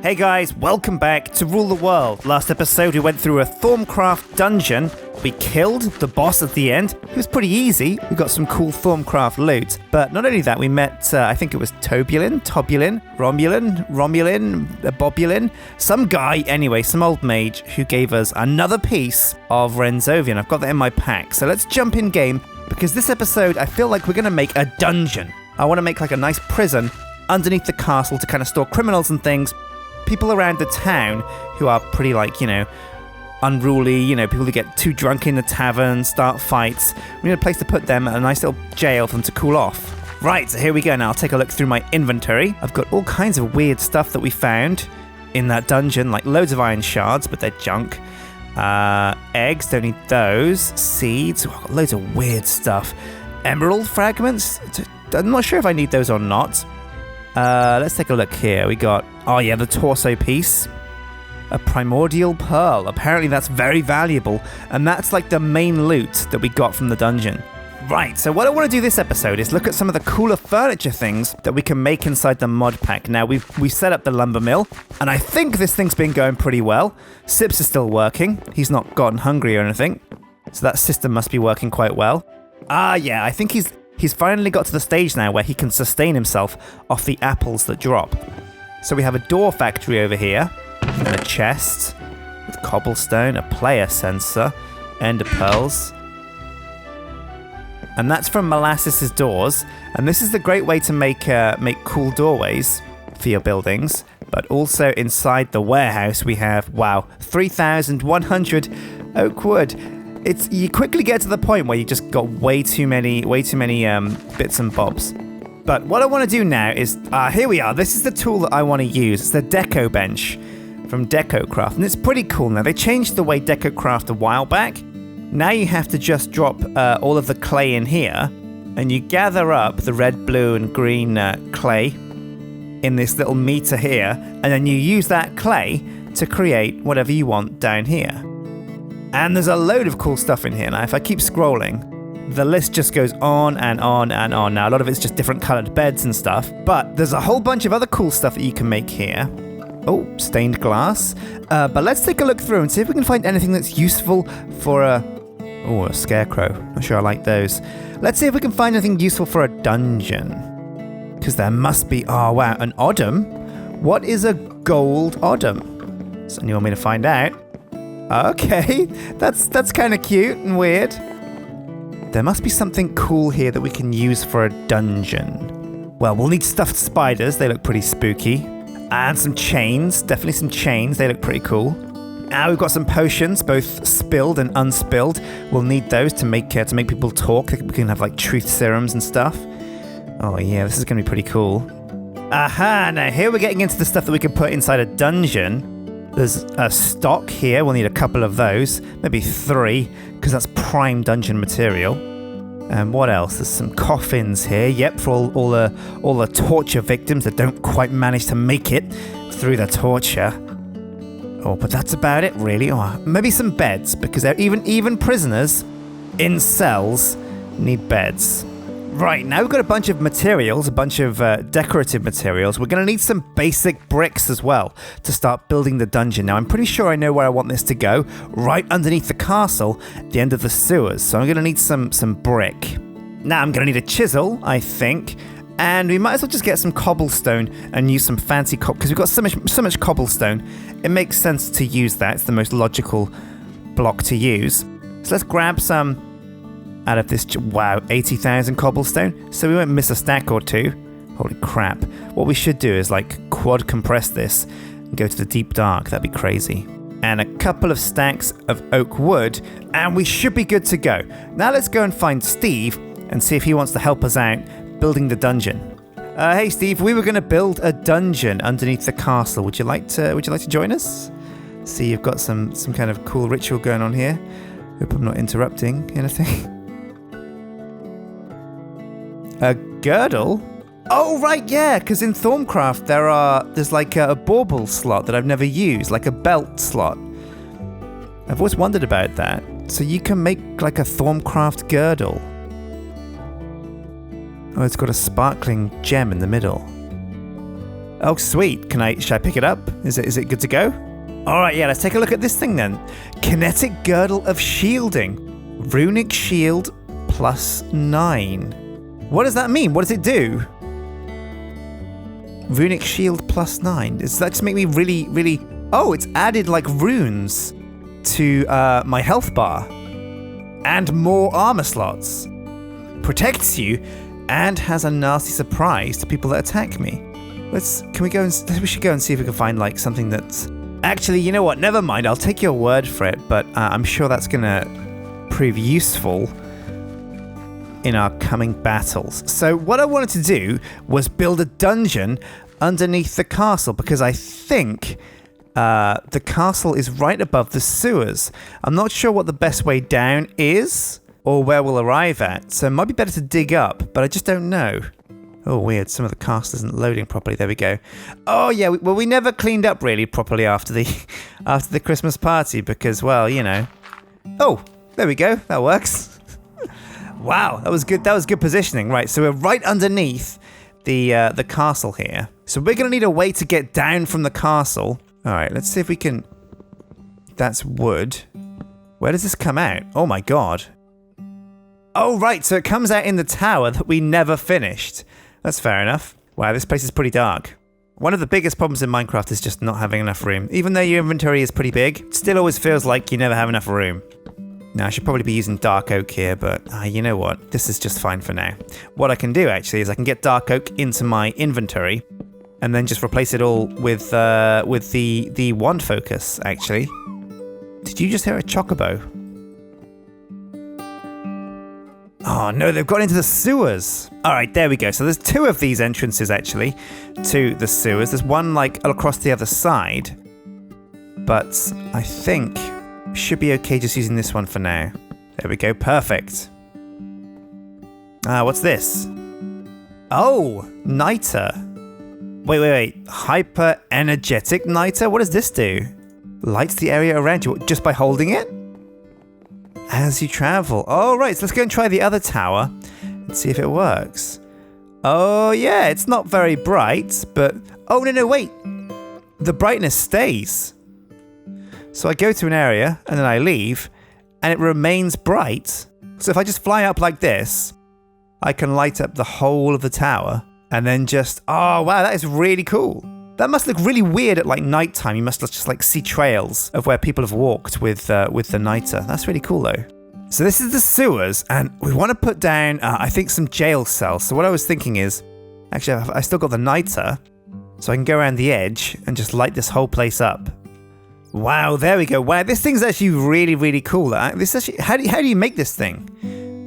Hey guys, welcome back to Rule the World. Last episode we went through a Thorncraft dungeon. We killed the boss at the end. It was pretty easy. We got some cool Thorncraft loot. But not only that, we met, I think it was Tobulin, Bobulin, some guy, anyway, some old mage who gave us another piece of Renzovian. I've got that in my pack. So let's jump in game, because this episode I feel like we're going to make a dungeon. I want to make like a nice prison underneath the castle to kind of store criminals and things. People around the town who are pretty unruly, people who get too drunk in the tavern, start fights. We need a place to put them, a nice little jail for them to cool off. Right, so here we go now. I'll take a look through my inventory. I've got all kinds of weird stuff that we found in that dungeon, like loads of iron shards, but they're junk. Eggs, don't need those. Seeds, I've got loads of weird stuff. Emerald fragments, I'm not sure if I need those or not. Let's take a look here. We got, the torso piece. A primordial pearl. Apparently that's very valuable, and that's like the main loot that we got from the dungeon. Right, so what I want to do this episode is look at some of the cooler furniture things that we can make inside the mod pack. Now, we set up the lumber mill, and I think this thing's been going pretty well. Sips is still working. He's not gotten hungry or anything, so that system must be working quite well. I think He's finally got to the stage now where he can sustain himself off the apples that drop. So we have a door factory over here, and a chest with cobblestone, a player sensor, ender pearls. And that's from Molasses' Doors. And this is the great way to make cool doorways for your buildings. But also inside the warehouse we have, 3,100 oak wood. You quickly get to the point where you just got way too many bits and bobs. But what I want to do now is, here we are. This is the tool that I want to use. It's the Deco Bench from DecoCraft, and it's pretty cool now. They changed the way DecoCraft a while back. Now you have to just drop all of the clay in here, and you gather up the red, blue, and green clay in this little meter here, and then you use that clay to create whatever you want down here. And there's a load of cool stuff in here. Now, if I keep scrolling, the list just goes on and on and on. Now, a lot of it's just different colored beds and stuff, but there's a whole bunch of other cool stuff that you can make here. Oh, stained glass. But let's take a look through and see if we can find anything that's useful for a scarecrow. Not sure I like those. Let's see if we can find anything useful for a dungeon. Because there must be, an Odom. What is a gold Odom? So you want me to find out? Okay, that's kind of cute and weird. There must be something cool here that we can use for a dungeon. Well, we'll need stuffed spiders. They look pretty spooky. And some chains. Definitely some chains. They look pretty cool. Now we've got some potions, both spilled and unspilled. We'll need those to make people talk. We can have like truth serums and stuff. Oh yeah, this is going to be pretty cool. Aha, now here we're getting into the stuff that we can put inside a dungeon. There's a stock here. We'll need a couple of those, maybe 3, because that's prime dungeon material. And what else? There's some coffins here. Yep, for all the torture victims that don't quite manage to make it through the torture. Oh, but that's about it, really. Oh, maybe some beds, because even prisoners in cells need beds. Right, now we've got a bunch of materials, a bunch of decorative materials. We're going to need some basic bricks as well to start building the dungeon. Now, I'm pretty sure I know where I want this to go, right underneath the castle, at the end of the sewers. So I'm going to need some brick. Now, I'm going to need a chisel, I think, and we might as well just get some cobblestone and use some fancy because we've got so much cobblestone. It makes sense to use that. It's the most logical block to use. So let's grab some out of this, 80,000 cobblestone. So we won't miss a stack or two. Holy crap. What we should do is quad compress this and go to the deep dark. That'd be crazy. And a couple of stacks of oak wood, and we should be good to go. Now let's go and find Steve and see if he wants to help us out building the dungeon. Hey Steve, we were going to build a dungeon underneath the castle. Would you like to join us? See, you've got some kind of cool ritual going on here. Hope I'm not interrupting anything. A girdle? Oh, right, yeah, because in Thorncraft there's like a bauble slot that I've never used, like a belt slot. I've always wondered about that. So you can make like a Thorncraft girdle. Oh, it's got a sparkling gem in the middle. Oh, sweet. Should I pick it up? Is it good to go? All right, yeah, let's take a look at this thing then. Kinetic Girdle of Shielding. Runic Shield +9. What does that mean? What does it do? Runic Shield +9. Does that just make me really, really... Oh, it's added like runes to my health bar. And more armor slots. Protects you and has a nasty surprise to people that attack me. We should go and see if we can find like something that's... Actually, you know what? Never mind. I'll take your word for it, but I'm sure that's gonna prove useful in our coming battles. So what I wanted to do was build a dungeon underneath the castle, because I think the castle is right above the sewers. I'm not sure what the best way down is or where we'll arrive at, so it might be better to dig up, but I just don't know. Oh, weird. Some of the castle isn't loading properly. There we go. Oh, yeah. We never cleaned up really properly after the Christmas party because, well, you know. Oh, there we go. That works. Wow, that was good. That was good positioning. Right, so we're right underneath the castle here. So we're going to need a way to get down from the castle. All right, let's see if we can... That's wood. Where does this come out? Oh, my God. Oh, right. So it comes out in the tower that we never finished. That's fair enough. Wow, this place is pretty dark. One of the biggest problems in Minecraft is just not having enough room. Even though your inventory is pretty big, it still always feels like you never have enough room. Now, I should probably be using dark oak here, but you know what? This is just fine for now. What I can do, actually, is I can get dark oak into my inventory and then just replace it all with the wand focus, actually. Did you just hear a chocobo? Oh no, they've got into the sewers. All right, there we go. So there's two of these entrances actually to the sewers. There's one like across the other side, but I think we should be okay just using this one for now. There we go, perfect. What's this? Oh, niter. Wait. Hyper energetic niter? What does this do? Lights the area around you just by holding it? As you travel. Oh, right. So let's go and try the other tower and see if it works. Oh, yeah. It's not very bright, but... Oh, no, wait. The brightness stays. So I go to an area and then I leave and it remains bright. So if I just fly up like this, I can light up the whole of the tower and then just... Oh, wow. That is really cool. That must look really weird at like nighttime. You must just like see trails of where people have walked with the niter. That's really cool though. So this is the sewers, and we want to put down, I think, some jail cells. So what I was thinking is, actually, I still got the niter, so I can go around the edge and just light this whole place up. Wow, there we go. Wow, this thing's actually really, really cool. This actually, how do you make this thing?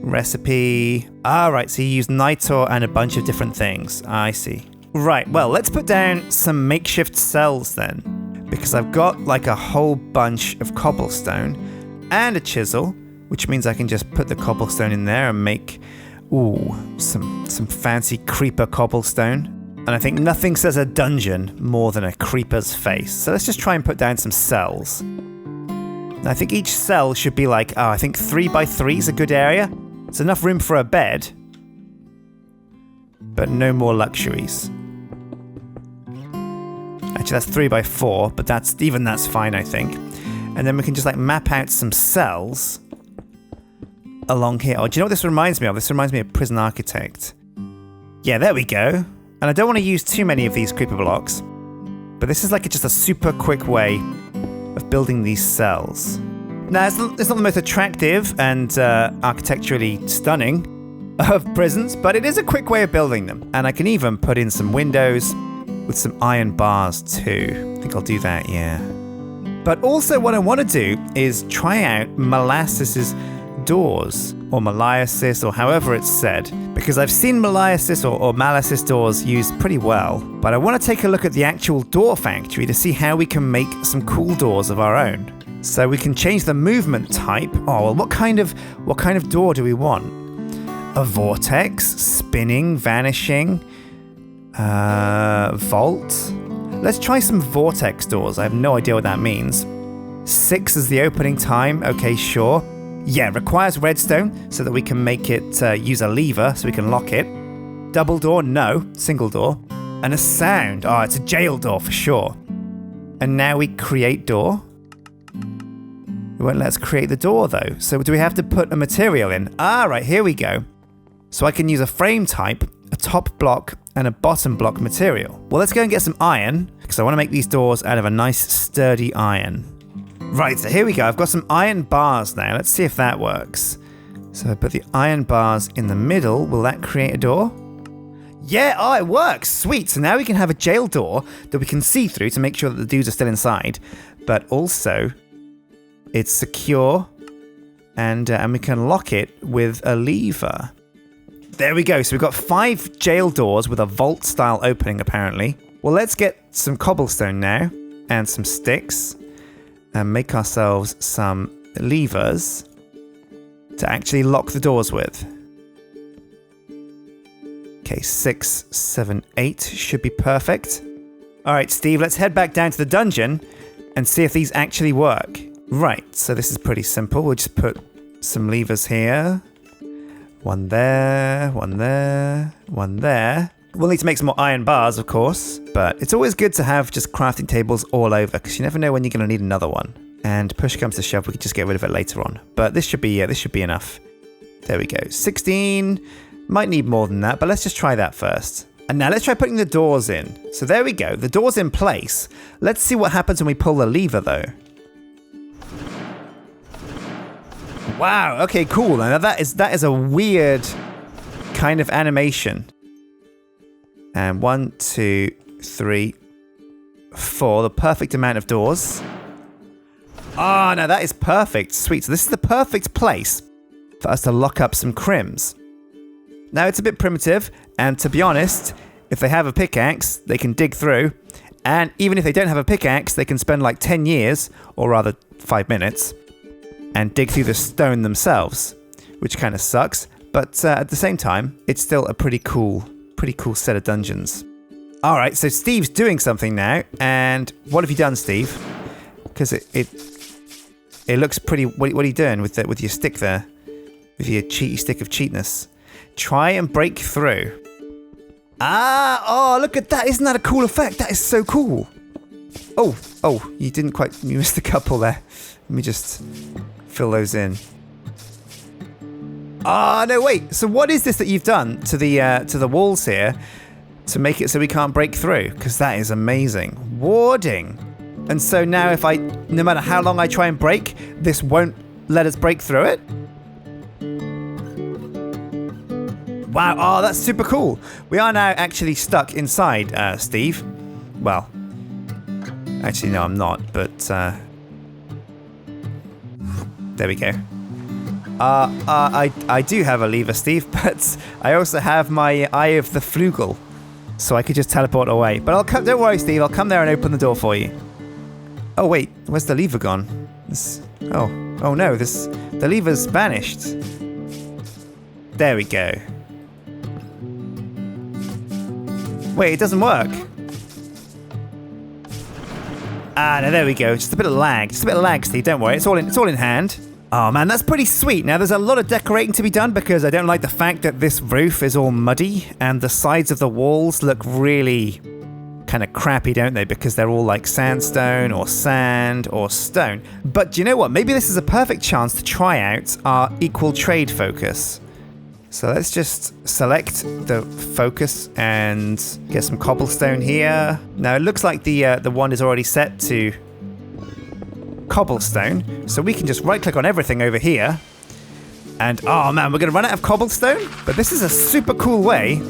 Recipe. Right. So you use niter and a bunch of different things. I see. Right, well, let's put down some makeshift cells then, because I've got like a whole bunch of cobblestone and a chisel, which means I can just put the cobblestone in there and make, some fancy creeper cobblestone. And I think nothing says a dungeon more than a creeper's face. So let's just try and put down some cells. I think each cell should be like, I think 3 by 3 is a good area. It's enough room for a bed, but no more luxuries. Actually, that's 3 by 4, but that's fine, I think. And then we can just like map out some cells along here. Oh, do you know what this reminds me of? This reminds me of Prison Architect. Yeah, there we go. And I don't want to use too many of these creeper blocks, but this is like just a super quick way of building these cells. Now, it's not the most attractive and architecturally stunning of prisons, but it is a quick way of building them. And I can even put in some windows with some iron bars too. I think I'll do that, yeah. But also what I want to do is try out Molasses' doors, or Molasses, or however it's said, because I've seen Molasses or Molasses doors used pretty well, but I want to take a look at the actual door factory to see how we can make some cool doors of our own. So we can change the movement type. Oh, well, what kind of door do we want? A vortex, spinning, vanishing, vault. Let's try some vortex doors. I have no idea what that means. 6 is the opening time. Okay, sure. Yeah, requires redstone so that we can make it use a lever so we can lock it. Double door, no. Single door. And a sound. Oh, it's a jail door for sure. And now we create door. It won't let us create the door though. So do we have to put a material in? Ah, right, here we go. So I can use a frame type, a top block, and a bottom block material. Well, let's go and get some iron, because I want to make these doors out of a nice sturdy iron. Right, so here we go. I've got some iron bars now. Let's see if that works. So I put the iron bars in the middle. Will that create a door? Yeah, oh, it works. Sweet. So now we can have a jail door that we can see through to make sure that the dudes are still inside. But also, it's secure, and we can lock it with a lever. There we go. So we've got 5 jail doors with a vault-style opening, apparently. Well, let's get some cobblestone now, and some sticks, and make ourselves some levers to actually lock the doors with. Okay, 6, 7, 8 should be perfect. All right, Steve, let's head back down to the dungeon and see if these actually work. Right, so this is pretty simple. We'll just put some levers here. One there, one there, one there. We'll need to make some more iron bars, of course, but it's always good to have just crafting tables all over, because you never know when you're going to need another one. And push comes to shove, we can just get rid of it later on. But this should be enough. There we go. 16. Might need more than that, but let's just try that first. And now let's try putting the doors in. So there we go. The door's in place. Let's see what happens when we pull the lever, though. Wow. Okay, cool. Now that is a weird kind of animation. And 1, 2, 3, 4. The perfect amount of doors. Ah, no, that is perfect. Sweet. So this is the perfect place for us to lock up some crims. Now, it's a bit primitive, and to be honest, if they have a pickaxe, they can dig through. And even if they don't have a pickaxe, they can spend like 10 years, or rather 5 minutes, and dig through the stone themselves, which kind of sucks. But at the same time, it's still a pretty cool set of dungeons. All right, so Steve's doing something now, and what have you done, Steve? Because it looks pretty. What are you doing with your stick there? With your cheaty stick of cheatness? Try and break through. Ah! Oh, look at that! Isn't that a cool effect? That is so cool. Oh! You didn't quite. You missed a couple there. Let me just fill those in. Ah, no, wait. So what is this that you've done to the walls here to make it so we can't break through? Because that is amazing. Warding. And so now no matter how long I try and break, this won't let us break through it? Wow, oh, that's super cool. We are now actually stuck inside, Steve. Well, actually, no, I'm not, but there we go. I do have a lever, Steve, but I also have my Eye of the Flugel, so I could just teleport away. But don't worry, Steve, I'll come there and open the door for you. Oh, wait, where's the lever gone? Oh no, the lever's vanished. There we go. Wait, it doesn't work. Ah, no, there we go. Just a bit of lag, Steve. Don't worry, it's all in hand. Oh man, that's pretty sweet. Now there's a lot of decorating to be done because I don't like the fact that this roof is all muddy and the sides of the walls look really kind of crappy, don't they? Because they're all like sandstone or sand or stone. But do you know what? Maybe this is a perfect chance to try out our equal trade focus. So let's just select the focus and get some cobblestone here. Now it looks like the one is already set to cobblestone, so we can just right click on everything over here. And oh man, we're gonna run out of cobblestone, but this is a super cool way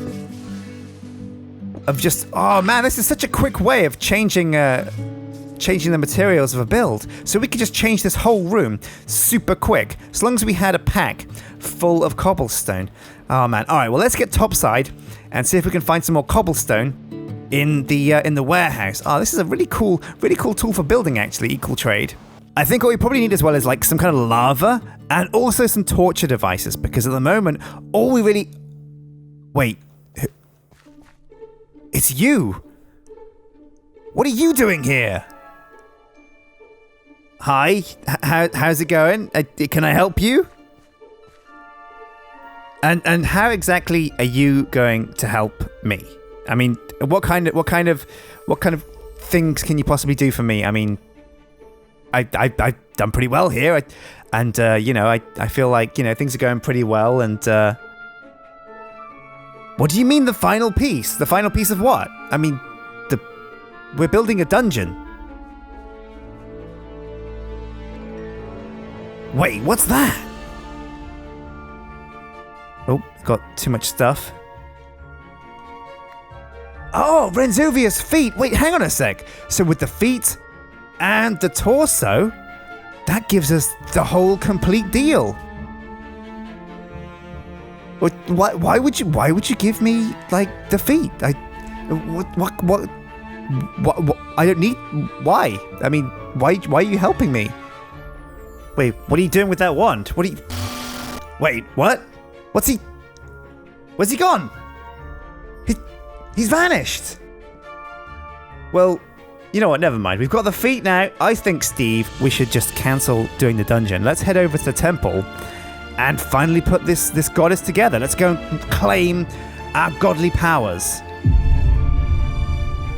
of just, oh man, this is such a quick way of changing the materials of a build. So we could just change this whole room super quick, as long as we had a pack full of cobblestone. Oh man, all right, well let's get topside and see if we can find some more cobblestone in the warehouse. Oh, this is a really cool tool for building, actually, equal trade. I think what we probably need as well is like some kind of lava and also some torture devices, because at the moment, all we really... Wait. It's you! What are you doing here? Hi, how's it going? Can I help you? And how exactly are you going to help me? I mean, What kind of things can you possibly do for me? I mean, I've done pretty well here, I feel like things are going pretty well. And what do you mean the final piece? The final piece of what? I mean, we're building a dungeon. Wait, what's that? Oh, got too much stuff. Oh, Renzovia's feet. Wait, hang on a sec. So with the feet and the torso, that gives us the whole complete deal. Why would you give me like the feet? What? I don't need. Why? I mean, why are you helping me? Wait, what are you doing with that wand? Wait, what? Where's he gone? He's vanished. Well, you know what? Never mind. We've got the feet now. I think, Steve, we should just cancel doing the dungeon. Let's head over to the temple and finally put this goddess together. Let's go and claim our godly powers.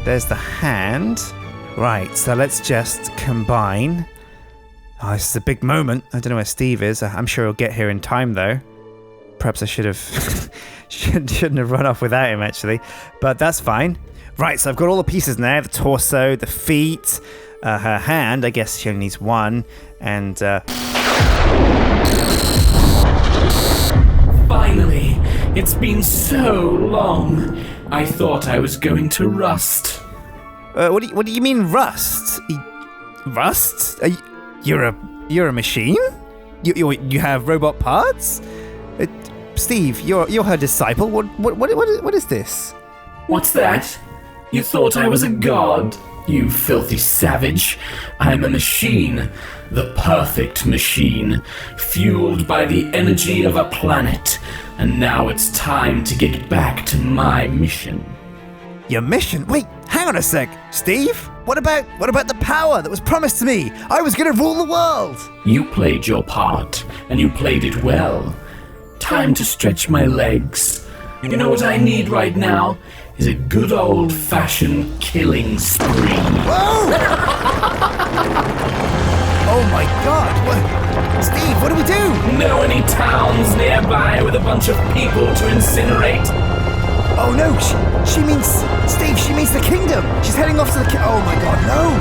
There's the hand. Right, so let's just combine. Oh, this is a big moment. I don't know where Steve is. I'm sure he'll get here in time, though. Perhaps I should have shouldn't have run off without him, actually. But that's fine. Right, so I've got all the pieces now. The torso, the feet, her hand. I guess she only needs one. And, Finally! It's been so long. I thought I was going to rust. What do you mean rust? Rust? You're a machine? You have robot parts? Steve, you're her disciple. What is this? What's that? You thought I was a god? You filthy savage. I'm a machine. The perfect machine. Fueled by the energy of a planet. And now it's time to get back to my mission. Your mission? Wait, hang on a sec. Steve? What about the power that was promised to me? I was gonna rule the world! You played your part, and you played it well. Time to stretch my legs. You know what I need right now? Is a good old-fashioned killing spree. Whoa! Oh my god, what? Steve, what do we do? Know any towns nearby with a bunch of people to incinerate? Oh no, she means, Steve, she means the kingdom. She's heading off to the oh my god, no!